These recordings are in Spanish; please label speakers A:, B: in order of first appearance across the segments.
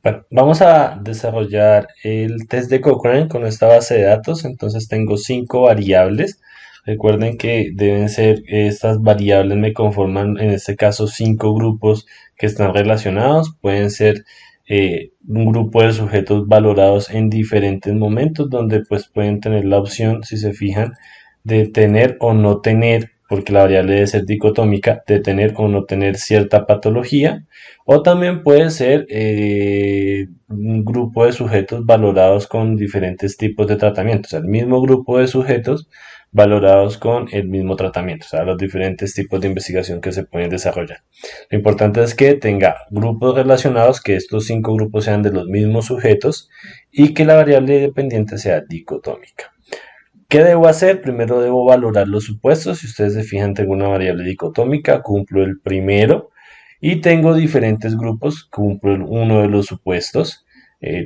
A: Bueno, vamos a desarrollar el test de Cochrane con esta base de datos. Entonces tengo 5 variables. Recuerden que deben ser estas variables, me conforman en este caso 5 grupos que están relacionados. Pueden ser un grupo de sujetos valorados en diferentes momentos, donde pues pueden tener la opción, si se fijan, de tener o no tener, porque la variable debe ser dicotómica, de tener o no tener cierta patología. O también puede ser un grupo de sujetos valorados con diferentes tipos de tratamientos, o sea, el mismo grupo de sujetos valorados con el mismo tratamiento, o sea, los diferentes tipos de investigación que se pueden desarrollar. Lo importante es que tenga grupos relacionados, que estos 5 grupos sean de los mismos sujetos y que la variable dependiente sea dicotómica. ¿Qué debo hacer? Primero debo valorar los supuestos. Si ustedes se fijan, tengo una variable dicotómica, cumplo el primero. Y tengo diferentes grupos, cumplo uno de los supuestos.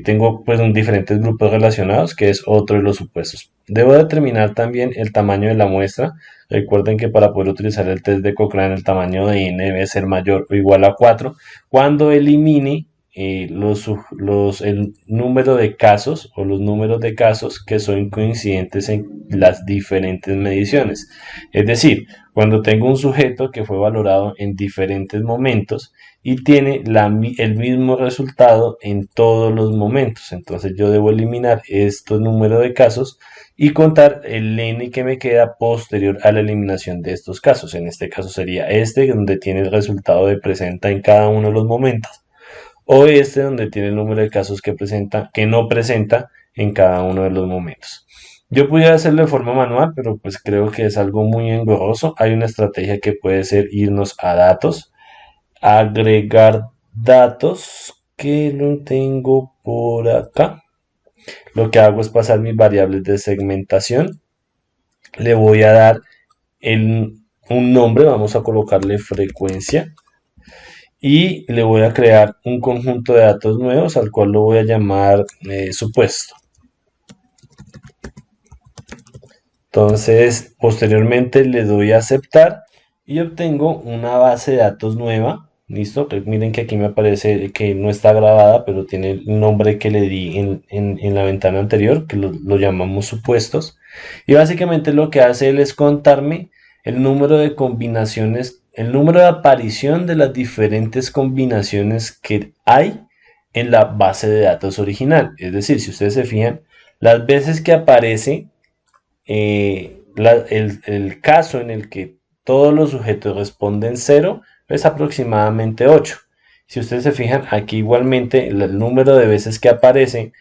A: Tengo pues diferentes grupos relacionados, que es otro de los supuestos. Debo determinar también el tamaño de la muestra. Recuerden que para poder utilizar el test de Cochrane, el tamaño de n debe ser mayor o igual a 4 cuando elimine el número de casos o los números de casos que son coincidentes en las diferentes mediciones. Es decir, cuando tengo un sujeto que fue valorado en diferentes momentos y tiene el mismo resultado en todos los momentos, entonces yo debo eliminar estos números de casos y contar el n que me queda posterior a la eliminación de estos casos. En este caso sería este, donde tiene el resultado de presenta en cada uno de los momentos, o este donde tiene el número de casos que no presenta en cada uno de los momentos. Yo pudiera hacerlo de forma manual, pero pues creo que es algo muy engorroso. Hay una estrategia que puede ser irnos a datos, agregar datos, que lo tengo por acá. Lo que hago es pasar mis variables de segmentación. Le voy a dar un nombre, vamos a colocarle frecuencia, y le voy a crear un conjunto de datos nuevos al cual lo voy a llamar supuesto. Entonces, posteriormente le doy a aceptar y obtengo una base de datos nueva. Listo, pues miren que aquí me aparece que no está grabada, pero tiene el nombre que le di en la ventana anterior, que lo llamamos supuestos. Y básicamente lo que hace él es contarme el número de combinaciones, el número de aparición de las diferentes combinaciones que hay en la base de datos original. Es decir, si ustedes se fijan, las veces que aparece el caso en el que todos los sujetos responden 0 es aproximadamente 8. Si ustedes se fijan, aquí igualmente el número de veces que aparece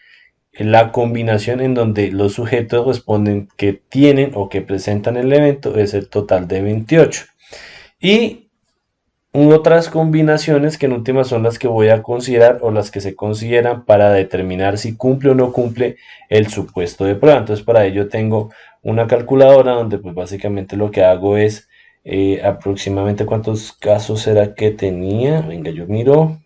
A: la combinación en donde los sujetos responden que tienen o que presentan el evento es el total de 28. Y otras combinaciones que en últimas son las que voy a considerar o las que se consideran para determinar si cumple o no cumple el supuesto de prueba. Entonces para ello tengo una calculadora donde pues básicamente lo que hago es aproximadamente cuántos casos será que tenía. Venga, yo miro.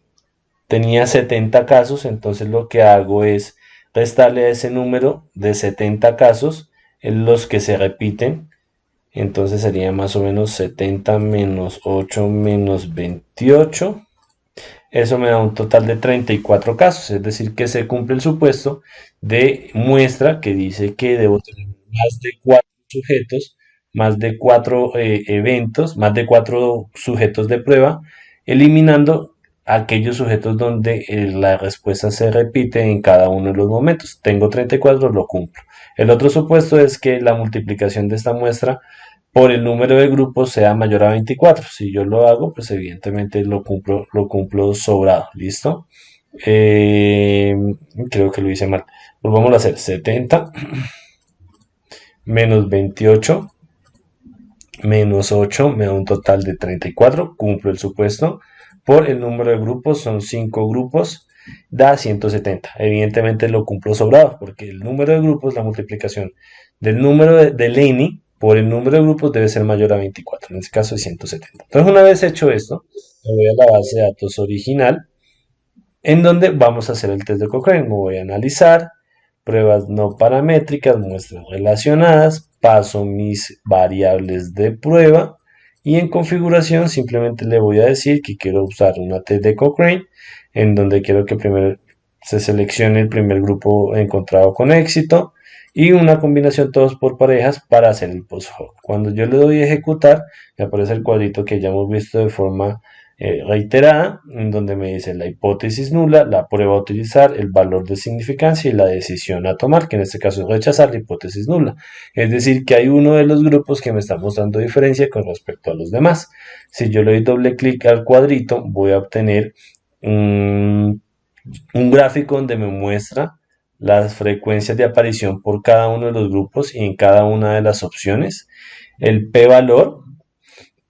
A: Tenía 70 casos, entonces lo que hago es restarle a ese número de 70 casos en los que se repiten. Entonces sería más o menos 70 menos 8 menos 28. Eso me da un total de 34 casos, es decir, que se cumple el supuesto de muestra que dice que debo tener más de 4 sujetos, más de 4 eventos, más de 4 sujetos de prueba, eliminando aquellos sujetos donde la respuesta se repite en cada uno de los momentos. Tengo 34, lo cumplo. El otro supuesto es que la multiplicación de esta muestra por el número de grupos sea mayor a 24. Si yo lo hago, pues evidentemente lo cumplo sobrado. ¿Listo? Eh, Creo que lo hice mal. Volvamos a hacer 70 menos 28 menos 8 me da un total de 34. Cumplo el supuesto. Por el número de grupos, son 5 grupos, da 170. Evidentemente lo cumplo sobrado, porque el número de grupos, la multiplicación del número del n por el número de grupos debe ser mayor a 24, en este caso es 170. Entonces una vez hecho esto, me voy a la base de datos original, en donde vamos a hacer el test de Cochrane. Me voy a analizar, pruebas no paramétricas, muestras relacionadas, paso mis variables de prueba y en configuración simplemente le voy a decir que quiero usar una test de Cochrane, en donde quiero que primero se seleccione el primer grupo encontrado con éxito y una combinación todos por parejas para hacer el post hoc. Cuando yo le doy a ejecutar, me aparece el cuadrito que ya hemos visto de forma reiterada, en donde me dice la hipótesis nula, la prueba a utilizar, el valor de significancia y la decisión a tomar, que en este caso es rechazar la hipótesis nula. Es decir, que hay uno de los grupos que me está mostrando diferencia con respecto a los demás. Si yo le doy doble clic al cuadrito, voy a obtener un gráfico donde me muestra las frecuencias de aparición por cada uno de los grupos y en cada una de las opciones, el p-valor.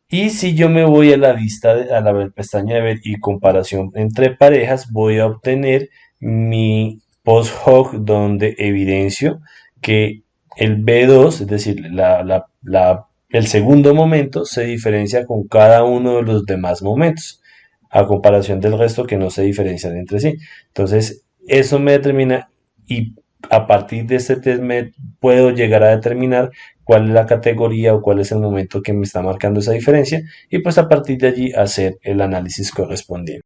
A: Y si yo me voy a la vista, a la pestaña de ver y comparación entre parejas, voy a obtener mi post hoc donde evidencio que el B2, es decir, el segundo momento, se diferencia con cada uno de los demás momentos, a comparación del resto que no se diferencian entre sí. Entonces, eso me determina y a partir de este test me puedo llegar a determinar cuál es la categoría o cuál es el momento que me está marcando esa diferencia y pues a partir de allí hacer el análisis correspondiente.